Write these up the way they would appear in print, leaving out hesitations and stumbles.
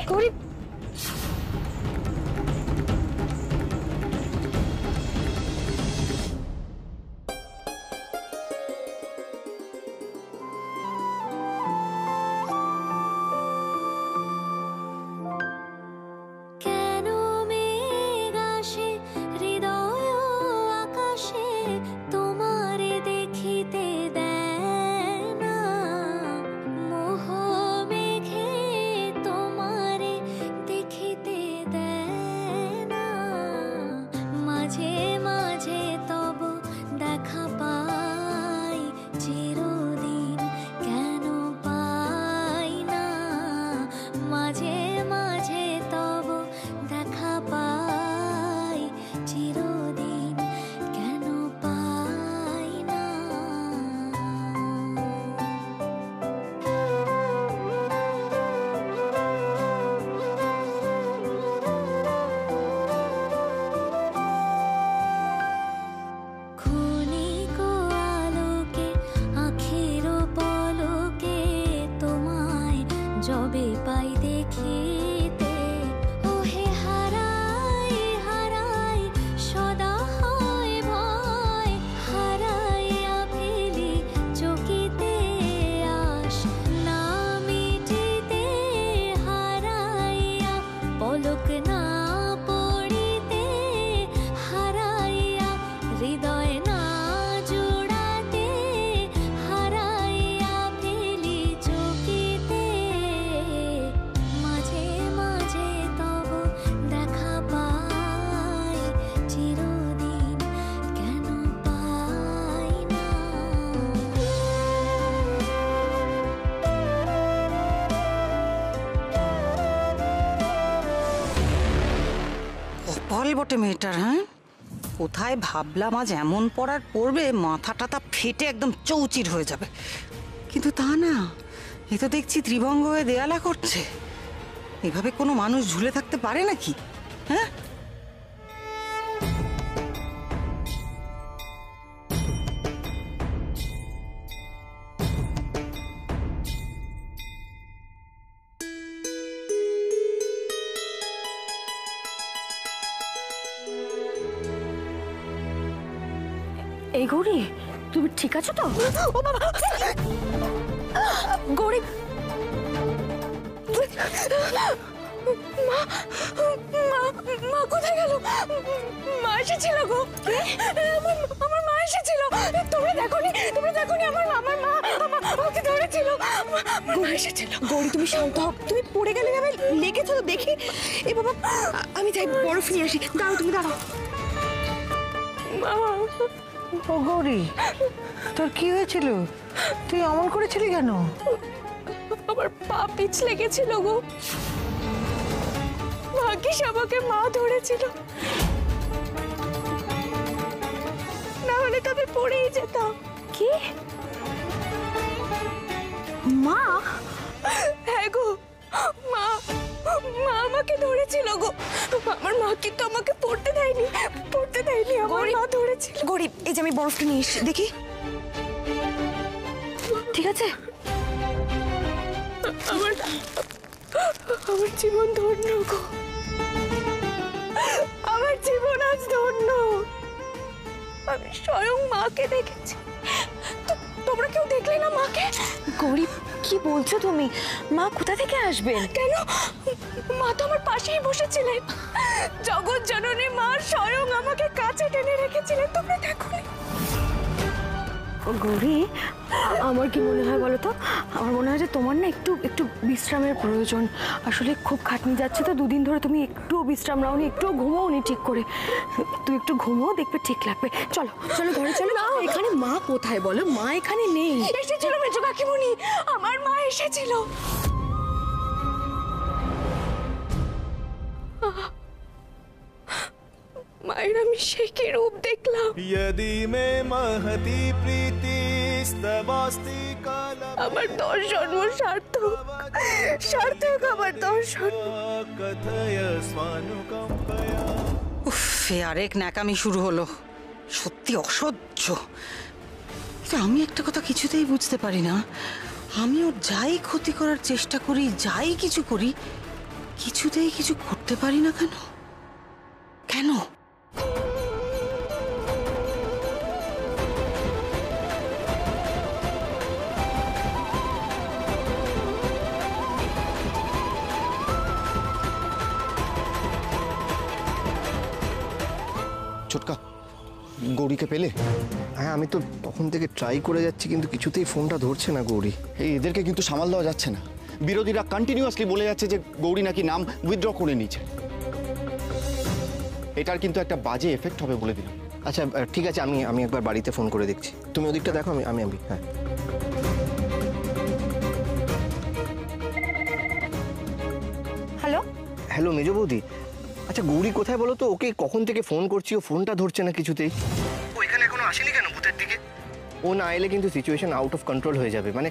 গৌরী বটে মেয়েটার। হ্যাঁ, কোথায় ভাবলাম আজ এমন পড়ার পড়বে মাথা টাথা ফেটে একদম চৌচির হয়ে যাবে, কিন্তু তা না, এ তো দেখছি ত্রিভঙ্গ হয়ে দেয়ালা করছে। এভাবে কোনো মানুষ ঝুলে থাকতে পারে নাকি? হ্যাঁ, এই গৌরী, তুমি ঠিক আছো তো? ও বাবা, গৌরী, মা মা কোথায় গেল? মা এসেছিল গো, আমার মা এসেছিল। তুমি দেখোনি? আমার মা আমাকে ধরেছিল, মা এসেছিল। গৌরী তুমি শান্ত হও, তুমি পড়ে গেলে যাবে, লেগেছো তো দেখি। এ বাবা, আমি যাই বরফ নিয়ে আসি। দাঁড়াও, তুমি দাঁড়াও। মা, ও গৌরী, তোর কি হয়েছিল? তুই অমন করেছিলি কেন? আমার পা পিছলে গেছিল গো, ভাগ্যিস আমাকে মা ধরেছিল, না হলে তো আমি পড়েই যেতাম। কি মা? হ্যাঁ গো, মা আমাকে ধরেছিল গো। আমার মা কিন্তু আমাকে পড়তে দেয়নি, আমার মা ধরেছিল। গরিব, এই যে আমি বরফটা নিয়ে এসেছি, দেখি ঠিক আছে? আমার জীবন ধন্য গো, আমার জীবন আজ ধন্য। আমি স্বয়ং মাকে দেখেছি, তোমরা কেউ দেখলে না মাকে? গরিব, কি বলছো তুমি? মা কোথা থেকে আসবেন? কেন, মা তো আমার পাশেই বসেছিলেন। জগৎ জননী মা স্বয়ং আমাকে কাছে টেনে রেখেছিলেন, তোমরা দেখোনি? গৌরী, আমার কি মনে হয় বলো তো, আমার মনে হয় যে তোমার না একটু একটু বিশ্রামের প্রয়োজন। আসলে খুব খাটনি যাচ্ছে তো, দুদিন ধরে তুমি একটু বিশ্রাম নাওনি, একটু ঘুমোওনি ঠিক করে। তুই একটু ঘুমোও, দেখবে ঠিক লাগবে। চলো চলো ঘরে চলো। না, এখানে মা কোথায় বলো? মা এখানে নেই। এসেছিল মেজো কাকিমুনি, আমার মা এসেছিল। মায়ের আমি সে কি রূপ দেখলাম। আমার দর্শন সার্থক, আমার দর্শন। আরেক ন্যাকামি শুরু হলো, সত্যি অসহ্য। আমি একটা কথা কিছুতেই বুঝতে পারি না, আমি ওর যাই ক্ষতি করার চেষ্টা করি, যাই কিছু করি, কিছুতেই কিছু করতে পারি না কেন? কেন? ছোটকা, গৌরীকে পেলে? হ্যাঁ, আমি তো তখন থেকে ট্রাই করে যাচ্ছি, কিন্তু কিছুতেই ফোনটা ধরছে না গৌরী। এদেরকে কিন্তু সামাল দেওয়া যাচ্ছে না। বিরোধীরা কন্টিনিউয়াসলি বলে যাচ্ছে যে গৌরী নাকি নাম উইথড্র করে নিয়েছে। এটার কিন্তু একটা বাজে এফেক্ট হবে বলে দিলাম। আচ্ছা ঠিক আছে, আমি একবার বাড়িতে ফোন করে দেখছি। তুমি ওদিকটা দেখো, আমি হ্যাঁ। হ্যালো, হ্যালো মেজ বৌদি। আচ্ছা গৌরী কোথায় বলো তো? ওকে কখন থেকে ফোন করছি, ও ফোনটা ধরছে না কিছুতেই। ও এখানে এখনো আসেনি কেন বুথের দিকে? ও না এলে কিন্তু সিচুয়েশন আউট অফ কন্ট্রোল হয়ে যাবে। মানে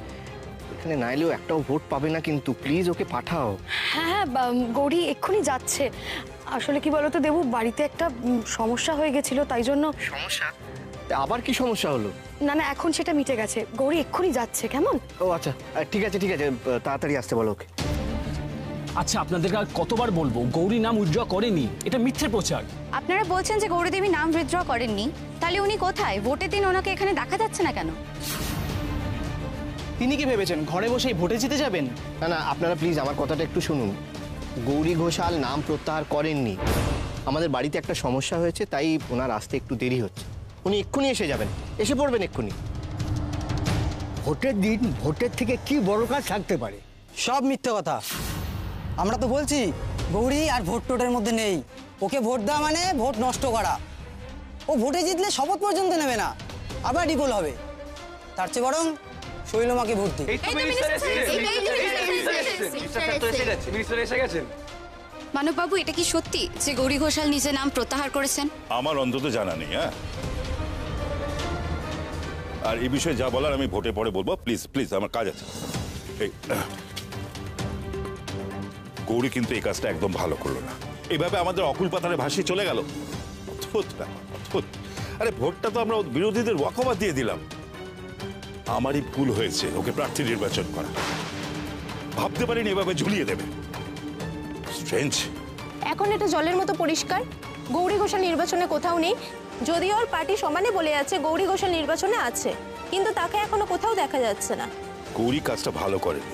এখানে না এলেও একটাও ভোট পাবে না, কিন্তু প্লিজ ওকে পাঠাও। হ্যাঁ গৌরী এক্ষুনি যাচ্ছে। আসলে কি বলতো দেবু, বাড়িতে একটা সমস্যা হয়ে গেছিল, তাই জন্য। সমস্যা? আবার কি সমস্যা হলো? না না, এখন সেটা মিটে গেছে। গৌরী এক্ষুনি যাচ্ছে, কেমন? ও আচ্ছা, ঠিক আছে তাড়াতাড়ি আসতে বলো ওকে। আচ্ছা, আপনাদেরকে আর কতবার বলবো, গৌরী নাম উইথড্র করেনি, এটা মিথ্যে প্রচার। আপনারা বলছেন যে গৌরীদেবী নাম উইথড্র করেননি, তাহলে উনি কোথায়? ভোটের দিন ওনাকে এখানে দেখা যাচ্ছে না কেন? তিনি কি ভেবেছেন ঘরে বসেই ভোটে জিতে যাবেন? না না, আপনারা প্লিজ আমার কথাটা একটু শুনুন। গৌরী ঘোষাল নাম প্রত্যাহার করেননি। আমাদের বাড়িতে একটা সমস্যা হয়েছে, তাই ওনার আসতে একটু দেরি হচ্ছে। উনি এক্ষুনি এসে যাবেন, এসে পড়বেন এক্ষুনি। ভোটের দিন ভোটের থেকে কি বড় কাজ থাকতে পারে? সব মিথ্যে কথা। আমরা তো বলছি গৌরী আর ভোট টোটের মধ্যে নেই। ওকে ভোট দেওয়া মানে ভোট নষ্ট করা। ও ভোটে জিতলে শপথ পর্যন্ত নেবে না, আবার রিপোল হবে। তার চেয়ে বরং শৈলমাকে ভোট দিই। মানববাবু, এটা কি সত্যি যে গৌরী ঘোষাল নিজে নাম প্রত্যাহার করেছেন? আমার অন্তত জানা নেই। হ্যাঁ, আর এই বিষয়ে যা বলার আমি ভোটে পরে বলবো। প্লিজ প্লিজ, আমার কাজ আছে। এই গৌরী কিন্তু এই কাজটা একদম ভালো করলো না। এইভাবে আমাদের অকুল পাতারে ভাসিয়ে চলে গেল। আরে ভোটটা তো আমরা বিরোধীদের ওয়াকওভার দিয়ে দিলাম। আমারই ভুল হয়েছে ওকে প্রার্থী নির্বাচন করা। ভাবতে পারিনি এভাবে ঝুলিয়ে দেবে। স্ট্রেঞ্জ। এখন এটা জলের মতো পরিষ্কার, গৌরী ঘোষাল নির্বাচনে কোথাও নেই। যদিও ওর পার্টি সমানে বলে যাচ্ছে গৌরী ঘোষাল নির্বাচনে আছে, কিন্তু তাকে এখনো কোথাও দেখা যাচ্ছে না। গৌরী কাজটা ভালো করেনি,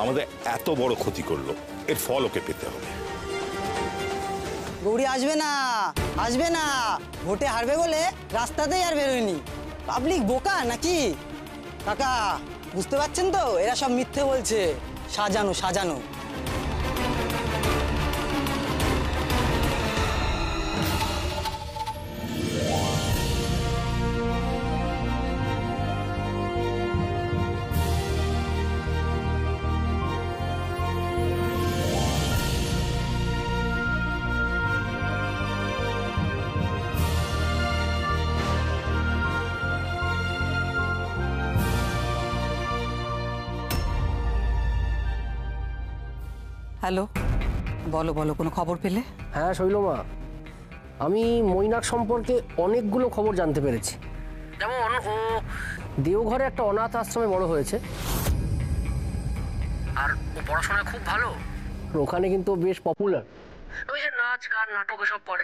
আমাদের এত বড় ক্ষতি করলো, এর ফল ওকে পেতে হবে। গৌরী আসবে না, আসবে না। ভোটে হারবে বলে রাস্তাতেই আর বেরোয়নি। পাবলিক বোকা নাকি? কাকা বুঝতে পারছেন তো, এরা সব মিথ্যে বলছে, সাজানো সাজানো। হ্যালো, বলো বলো, কোনো খবর পেলে? হ্যাঁ শৈলমা, আমি মৈনাক সম্পর্কে অনেকগুলো খবর জানতে পেরেছি। যেমন ও দেওঘরে একটা অনাথ আশ্রমে বড় হয়েছে, আর ও পড়াশোনায় খুব ভালো। ওখানে কিন্তু বেশ পপুলার, ওই যে নাচ গান নাটক এসব পড়ে।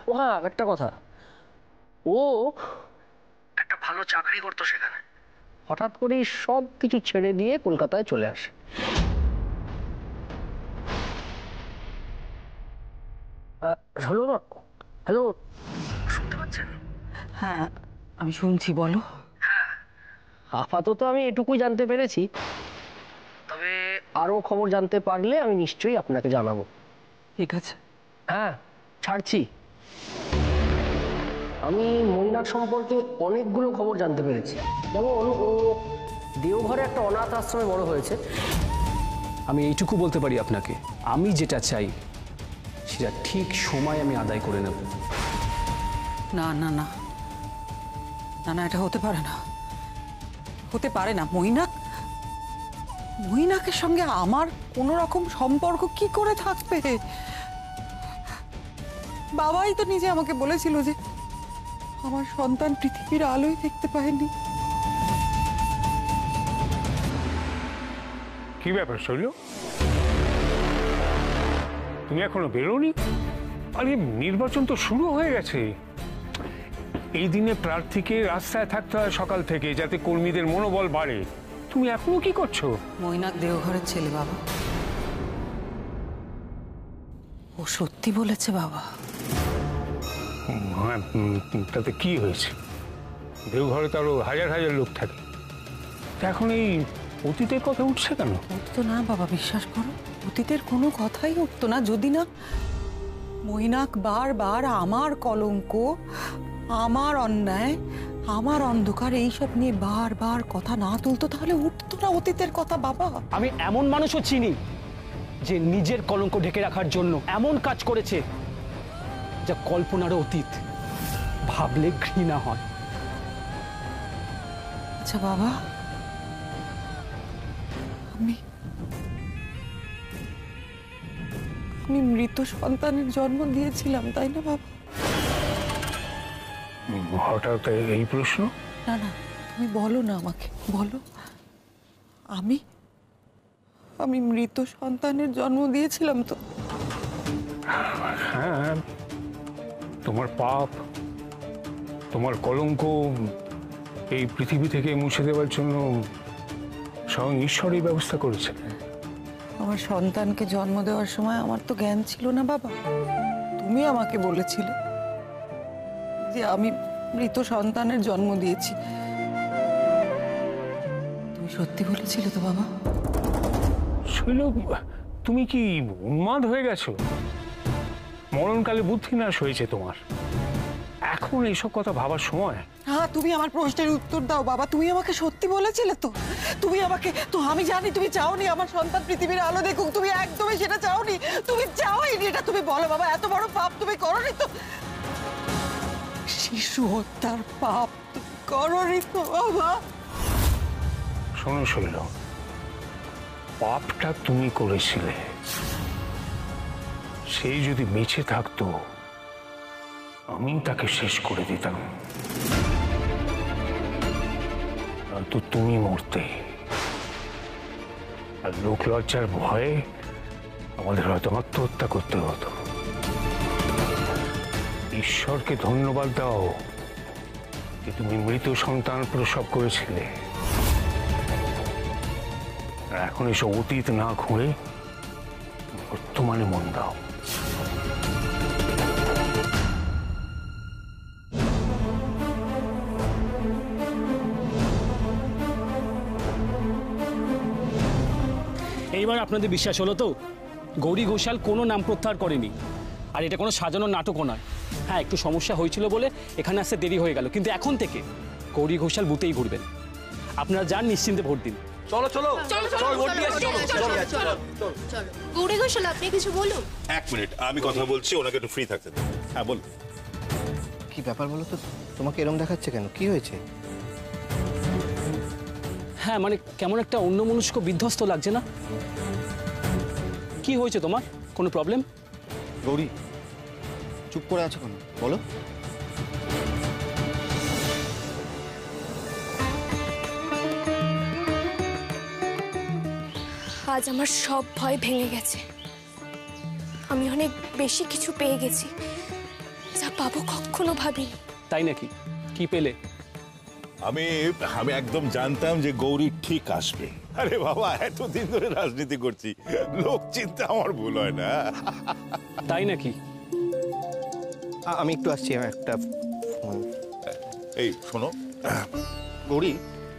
ও হ্যাঁ, একটা কথা, ও একটা ভালো চাকরি করতো সেখানে। হঠাৎ করেই সব কিছু ছেড়ে দিয়ে কলকাতায় চলে আসে। হ্যালো, হ্যালো, শুনতে পাচ্ছেন? হ্যাঁ আমি শুনছি, বলো। হ্যাঁ, আপাতত আমি এটুকুই জানতে পেরেছি, তবে আরো খবর জানতে পারলে আমি নিশ্চয়ই আপনাকে জানাবো। ঠিক আছে। হ্যাঁ, ছাড়ছি। আমি মৈনাক সম্পর্কে অনেকগুলো খবর জানতে পেরেছি। যেমন ও দেওঘরে একটা অনাথ আশ্রমে বড় হয়েছে। আমি এইটুকু বলতে পারি আপনাকে, আমি যেটা চাই সেটা ঠিক সময় আমি আদায় করে নেব। না না না না না, এটা হতে পারে না, হতে পারে না। মৈনাকের সঙ্গে আমার কোনো রকম সম্পর্ক কি করে থাকবে? বাবাই তো নিজে আমাকে বলেছিল যে আমার সন্তান পৃথিবীর আলোই দেখতে পায়নি। কি ব্যাপার শৈল? তুমি এখনো বেরোনি? আরে নির্বাচন তো শুরু হয়ে গেছে। এই দিনে প্রার্থীকে রাস্তায় থাকতে হয় সকাল থেকে, যাতে কর্মীদের মনোবল বাড়ে। তুমি এখনো কি করছো? মৈনাক দেওঘরের ছেলে বাবা, ও সত্যি বলেছে বাবা। হ্যাঁ, তাতে কি হয়েছে? দেওঘরে তো আরো হাজার হাজার লোক থাকে। এখন এই অতীতের কথা উঠছে কেন? উঠতো না বাবা, বিশ্বাস করো, অতীতের কোনো কথাই উঠতো না যদি না মৈনাক বারবার আমার কলঙ্ক, আমার অন্যায়, আমার অন্ধকার এইসব নিয়ে বারবার কথা না তুলতো, তাহলে উঠতো না অতীতের কথা বাবা। আমি এমন মানুষও চিনি যে নিজের কলঙ্ক ঢেকে রাখার জন্য এমন কাজ করেছে যা কল্পনারও অতীত, ভাবলে ঘৃণা হয়। আচ্ছা বাবা, আমি মৃত সন্তানের জন্ম দিয়েছিলাম, তাই না বাবা? হঠাৎ এই প্রশ্ন? না না, তুমি বলো না, আমাকে বলো। আমি মৃত সন্তানের জন্ম দিয়েছিলাম তো? হ্যাঁ, তোমার পাপ, তোমার কলঙ্ক এই পৃথিবী থেকে মুছে দেওয়ার জন্য স্বয়ং ঈশ্বরই ব্যবস্থা করেছে। আমার সন্তানকে জন্ম দেওয়ার সময় আমার তো জ্ঞান ছিল না বাবা। তুমি আমাকে বলেছিলে যে আমি মৃত সন্তানের জন্ম দিয়েছি। তুমি সত্যি বলেছিলে তো বাবা? শৈল, তুমি কি উন্মাদ হয়ে গেছো? মরণকালে বুদ্ধি নাশ হয়েছে তোমার। এখন এইসব কথা ভাবার সময়? হ্যাঁ, তুমি আমার প্রশ্নের উত্তর দাও বাবা। তুমি আমাকে সত্যি বলেছিলে তো? তুমি আমাকে তো, আমি জানি তুমি চাওনি আমার সন্তান পৃথিবীর আলো দেখুক, তুমি একদমই সেটা চাওনি। তুমি চাওইনি, এটা তুমি বলো বাবা। এত বড় পাপ তুমি করোনি তো? শিশু হত্যার পাপ তুমি করোনি তো বাবা? শোনো শৈল, পাপটা তুমি করেছিলে। সেই যদি বেঁচে থাকতো, আমি তাকে শেষ করে দিতাম। তো তুমি মরতে, আর লোক লজ্জার ভয়ে আমাদের হয়তো আত্মহত্যা করতে হতো। ঈশ্বরকে ধন্যবাদ দাও যে তুমি মৃত সন্তান প্রসব করেছিলে। আর এখন এসব অতীত না ঘুরে বর্তমানে মন দাও। এইবার আপনাদের বিশ্বাস হলো তো? গৌরী ঘোষাল কোনো নাম প্রত্যাহার করেনি, আর এটা কোনো সাজানো নাটকও নয়। হ্যাঁ, একটু সমস্যা হয়েছিল বলে এখানে আসতে দেরি হয়ে গেল, কিন্তু এখন থেকে গৌরী ঘোষাল বুথেই ঘুরবেন। আপনারা যান, নিশ্চিন্তে ভোট দিন। চলো চলো চলো, ভোট দিয়ে আসি, চলো। গৌরী ঘোষাল, আপনি কিছু বলুন। এক মিনিট, আমি কথা বলছি, ওনাকে একটু ফ্রি থাকতে দিন। হ্যাঁ বল। কি ব্যাপার বলো তো? তোমাকে এরকম দেখাচ্ছে কেন? কি হয়েছে? হ্যাঁ, মানে কেমন একটা অন্যমনস্ক বিধ্বস্ত লাগছে না? কি হয়েছে তোমার? কোনো প্রবলেম? গৌরী, চুপ করে আছো কেন বলো? আজ আমার সব ভয় ভেঙে গেছে। আমি অনেক বেশি কিছু পেয়ে গেছি, যা পাবো কখনো ভাবিনি। তাই নাকি? কি পেলে? আমি একদম জানতাম যে গৌরী ঠিক আসবে। আরে বাবা, এতদিন ধরে রাজনীতি করছি, লোক চিন্তা আমার ভুল হয় না। তাই নাকি? আমি একটু আসছি, আমার একটা ফোন। এই শোনো গৌরী,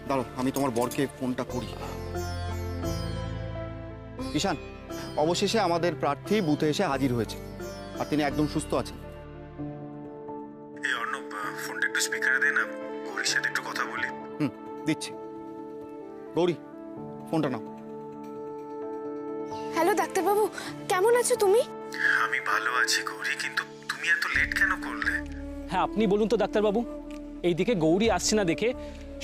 দাঁড়ো, আমি তোমার বরকে ফোনটা করি। ঈশান, অবশেষে আমাদের প্রার্থী বুথে এসে হাজির হয়েছে, আর তিনি একদম সুস্থ আছেন। এই অর্ণব, ফোনটা একটু স্পিকারে দে না, গৌরীর সাথে একটু কথা বলি। দিচ্ছি। গৌরী, ফোনটা নাও। হ্যালো ডাক্তারবাবু, কেমন আছো তুমি? আমি ভালো আছি গৌরী, কিন্তু তুমি এত লেট কেন করলে? হ্যাঁ, আপনি বলুন তো ডাক্তারবাবু। এইদিকে গৌরী আসছে না দেখে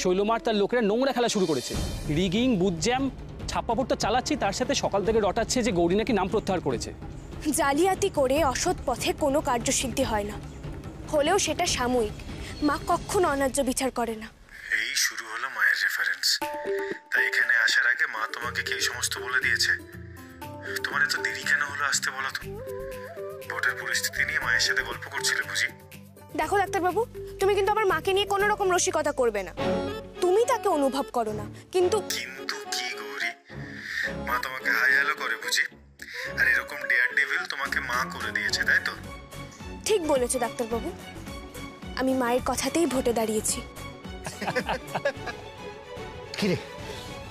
শৈলমার তার লোকেরা নোংরা খেলা শুরু করেছে। রিগিং, বুথ জ্যাম, ছাপ্পাভোট তো চালাচ্ছি, তার সাথে সকাল থেকে রটাচ্ছে যে গৌরী নাকি নাম প্রত্যাহার করেছে। জালিয়াতি করে অসৎ পথে কোনো কার্যসিদ্ধি হয় না, হলেও সেটা সাময়িক। মা কখনো অন্যায্য বিচার করে না। এই শুরু হলো মায়ের রেফারেন্স। তাই এখানে আসার আগে মা তোমাকে কি এই সমস্ত বলে দিয়েছে? তোমার এত দেরি কেন হলো আসতে বলো তো? ভোটের পরিস্থিতি নিয়ে মায়ের সাথে গল্প করছিলে বুঝি? দেখো ডাক্তারবাবু, তুমি কিন্তু আমার মাকে নিয়ে কোনো রকম রসিকতা করবে না। তুমি তাকে অনুভব করো না, কিন্তু কিন্তু কি গৌরী, মা তোমাকে হাই হ্যালো করে বুঝি? আর এরকম ডেয়ার ডেভিল তোমাকে মা করে দিয়েছে, তাই তো? ঠিক বলেছো ডাক্তারবাবু, আমি মায়ের কথাতেই ভোটে দাঁড়িয়েছি। কিরে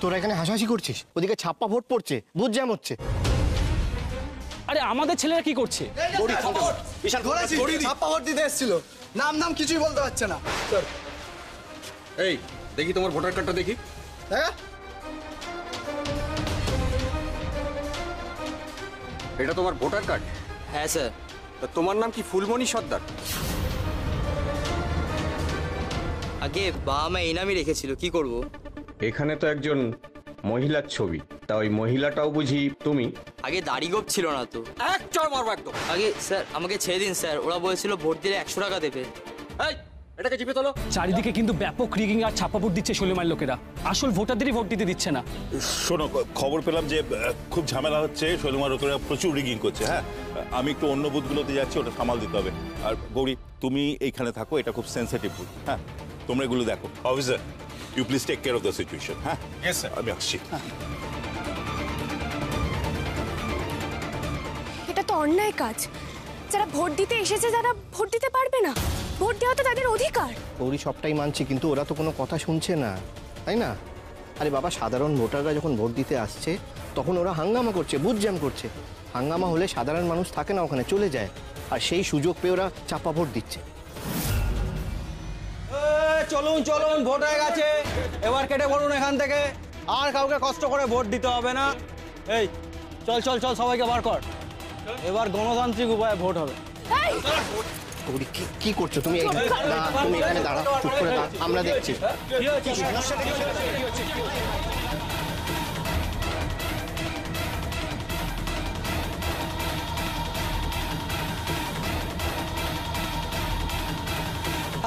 তোরা এখানে হাসাহাসি করছিস? ওদিকে ছাপ্পা ভোট পড়ছে, বুঝ জ্যাম হচ্ছে। আরে আমাদের ছেলেরা কি করছে? ছাপ্পা ভোট দিতে এসেছিল, নাম নাম কিছুই বলতে পারছে না। এই দেখি তোমার ভোটার কার্ডটা দেখি। এটা তোমার ভোটার কার্ড? হ্যাঁ স্যার। তোমার নাম কি ফুলমণি সর্দার? আগে বাবা মা এই নামই রেখেছিল, কি করব? এখানে তো একজন মহিলার ছবি, তা ওই মহিলাটাও বুঝি তুমি? আগে দাড়ি গোপ ছিল না তো। এক চড় মারবো একদম। আগে স্যার আমাকে ছেড়ে দিন স্যার, ওরা বলেছিল ভোট দিলে 100 টাকা দেবে। এই এটাকে চিপে তোলো। চারিদিকে কিন্তু ব্যাপক রিগিং আর ছাপ্পা ভোট দিচ্ছে শৈলমার লোকেরা, আসল ভোটারদেরই ভোট দিতে দিচ্ছে না। শোনো, খবর পেলাম যে খুব ঝামেলা হচ্ছে, শৈলমার লোকেরা প্রচুর রিগিং করছে। হ্যাঁ, আমি একটু অন্য বুথগুলোতে যাচ্ছি, ওটা সামাল দিতে হবে। আর গৌরী তুমি এইখানে থাকো, এটা খুব সেন্সিটিভ বুথ। হ্যাঁ, তোমরা এগুলো দেখো। Officer, you please take care of the situation. হ্যাঁ, ইয়েস স্যার, আমি আসছি। এটা তো অন্যায় কাজ। যারা ভোট দিতে এসেছে যারা ভোট দিতে পারবে না, ভোট দেওয়া তো তাদের অধিকার। গৌরী সবটাই মানছি, কিন্তু ওরা তো কোনো কথা শুনছে না, তাই না? আরে বাবা, সাধারণ ভোটাররা যখন ভোট দিতে আসছে তখন ওরা হাঙ্গামা করছে, বুথ জ্যাম করছে। হাঙ্গামা হলে সাধারণ মানুষ থাকে না, ওখানে চলে যায়, আর সেই সুযোগ পেয়ে ওরা চাপা ভোট দিচ্ছে। চলুন চলুন, ভোট হয়ে গেছে, এবার কেটে পড়ুন এখান থেকে। আর কাউকে কষ্ট করে ভোট দিতে হবে না। এই চল চল চল, সবাইকে বার কর, এবার গণতান্ত্রিক উপায়ে ভোট হবে। গৌরী কি করছো তুমি? না, তুমি এখানে দাঁড়াও, চুপ করে দাঁড়াও, আমরা দেখছি।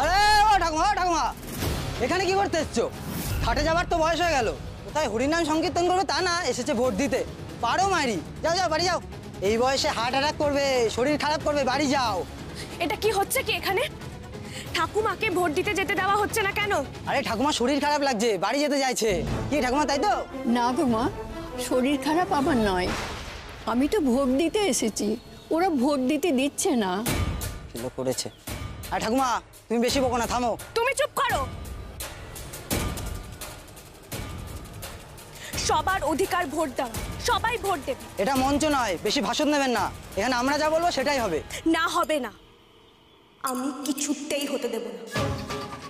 আরে ও ঠাকুমা, ঠাকুমা এখানে কি করতে এসছো? ঘাটে যাবার তো বয়স হয়ে গেল, কোথায় হরিনাম সংকীর্তন করবে তা না, এসেছে ভোট দিতে। পারো মাইরি, যাও যাও বাড়ি যাও। এই বয়সে হার্ট অ্যাটাক করবে, শরীর খারাপ করবে, বাড়ি যাও। এটা কি হচ্ছে কি এখানে? ঠাকুমাকে ভোট দিতে যেতে দেওয়া হচ্ছে না কেন? আরে ঠাকুমা শরীর খারাপ লাগছে, বাড়ি যেতে চাইছে। কি ঠাকুমা, তাই তো? না গো মা, শরীর খারাপ আমার নয়, আমি তো ভোট দিতে এসেছি, ওরা ভোট দিতে দিচ্ছে না। কি করেছে? আর ঠাকুমা তুমি বেশি বকো না, থামো। তুমি চুপ করো। সবার অধিকার ভোট দেওয়া, সবাই ভোট দেবে। এটা মঞ্চ নয়, বেশি ভাষণ নেবেন না। এখানে আমরা যা বলবো সেটাই হবে। না হবে না, আমি কিছুতেই হতে দেব না।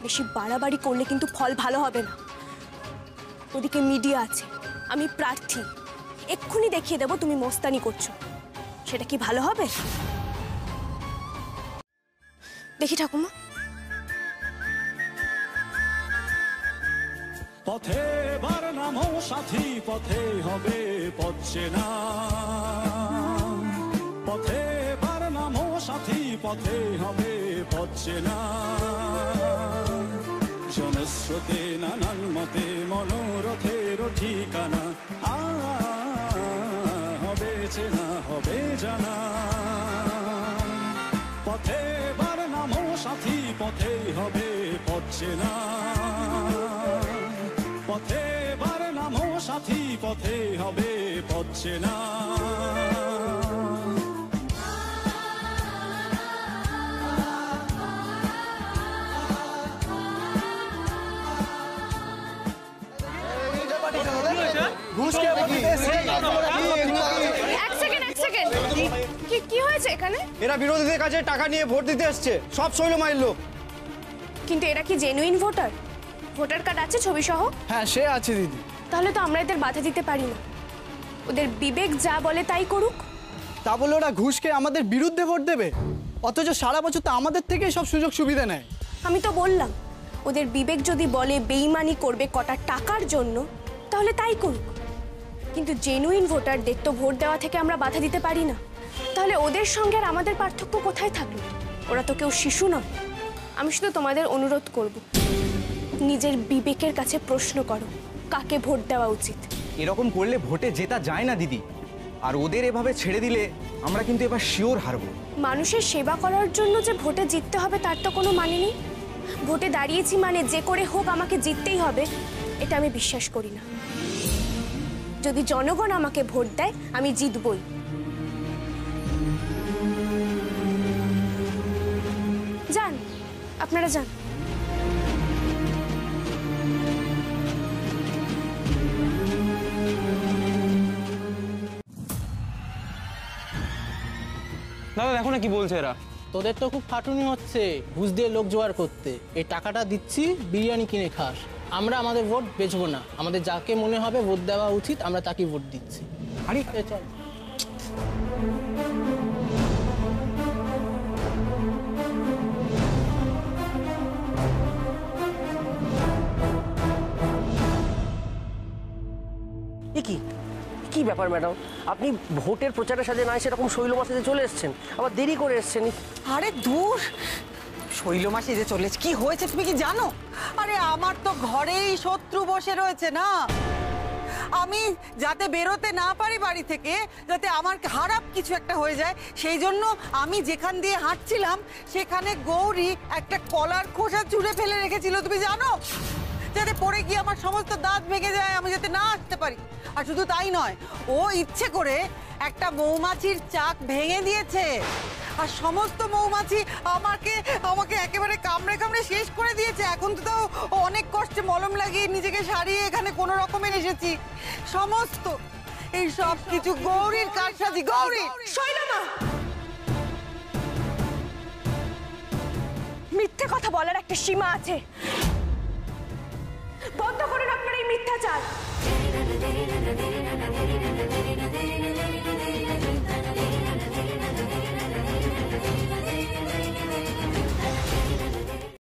বেশি বাড়াবাড়ি করলে কিন্তু ফল ভালো হবে না। ওদিকে মিডিয়া আছে, আমি প্রার্থী, এক্ষুনি দেখিয়ে দেব তুমি মস্তানি করছো। সেটা কি ভালো হবে? দেখি ঠাকুমা। পথে বার নামো সাথী, পথে হবে পথে না। পথে বার নামো সাথী, পথে হবে পথে না। জনস্রোতে নানান মতে মনোরথের ঠিকানা, হবে চেনা হবে জানা। পথে বার নামো সাথী, পথে হবে পথে না। পথে বার নামো সাথী, পথে হবে পথে না। কি হয়েছে এখানে? এরা বিরোধীদের কাছে টাকা নিয়ে ভোট দিতে এসছে, সব শৈলমাইয়ের লোক। কিন্তু এরা কি জেনুইন ভোটার? ভোটার কার্ড আছে ছবি সহ? হ্যাঁ সে আছে দিদি। তাহলে তো আমরা এদের বাধা দিতে পারি না, ওদের বিবেক যা বলে তাই করুক। তা বলে ওরা ঘুষ খেয়ে আমাদের বিরুদ্ধে ভোট দেবে, অথচ সারা বছর তো আমাদের থেকেই সব সুযোগ সুবিধা নেয়। আমি তো বললাম, ওদের বিবেক যদি বলে বেইমানি করবে কটা টাকার জন্য, তাহলে তাই করুক। কিন্তু জেনুইন ভোটারদের তো ভোট দেওয়া থেকে আমরা বাধা দিতে পারি না। তাহলে ওদের সঙ্গে আর আমাদের পার্থক্য কোথায় থাকলো? ওরা তো কেউ শিশু নয়। আমি শুধু তোমাদের অনুরোধ করব, নিজের বিবেকের কাছে প্রশ্ন করো, কাকে ভোট দেওয়া উচিত। এরকম করলে ভোটে জেতা যায় না দিদি। আর ওদের এভাবে ছেড়ে দিলে আমরা কিন্তু এবার শিওর হারবো। মানুষের সেবা করার জন্য যে ভোটে জিততে হবে তার তো কোনো মানে নেই। ভোটে দাঁড়িয়েছি মানে যে করে হোক আমাকে জিততেই হবে, এটা আমি বিশ্বাস করি না। যদি জনগণ আমাকে ভোট দেয় আমি জিতবই। যান, আপনারা যান। দাদা দেখো না কি বলছে এরা। তোদের তো খুব খাটুনি হচ্ছে ঘুষ দিয়ে লোক জোগাড় করতে। এই টাকাটা দিচ্ছি বিরিয়ানি কিনে খাস। আমরা আমাদের ভোট বেচবো না, আমাদের যাকে মনে হবে ভোট দেওয়া উচিত আমরা তাকেই ভোট দিচ্ছি। আরে চল। কি কি ব্যাপার ম্যাডাম, আপনি ভোটের প্রচারের সাথে না সেরকম শৈলমা সেজে চলে এসছেন, আবার দেরি করে এসছেন। আরে দূর, শৈলমা সেজে চলেছে, কি হয়েছে তুমি কি জানো? আরে আমার তো ঘরেই শত্রু বসে রয়েছে না, আমি যাতে বেরোতে না পারি বাড়ি থেকে, যাতে আমার খারাপ কিছু একটা হয়ে যায়, সেই জন্য আমি যেখান দিয়ে হাঁটছিলাম সেখানে গৌরী একটা কলার খোসা চুড়ে ফেলে রেখেছিল, তুমি জানো? যাতে পড়ে গিয়ে আমার সমস্ত দাঁত ভেঙে যায়, আমি যাতে না আসতে পারি। আর শুধু তাই নয়, ও ইচ্ছে করে একটা মৌমাছির চাক ভেঙে দিয়েছে, আর সমস্ত মৌমাছি আমাকে আমাকে একেবারে কামড়ে কামড়ে শেষ করে দিয়েছে। এখন তো তাও অনেক কষ্টে মলম লাগিয়ে নিজেকে সারিয়ে এখানে কোনো রকমের এসেছি। সমস্ত এই সব কিছু গৌরীর কারসাজি। গৌরী, শৈলমা, মিথ্যে কথা বলার একটা সীমা আছে। বন্ধ করুন আপনার এই মিথ্যাচার।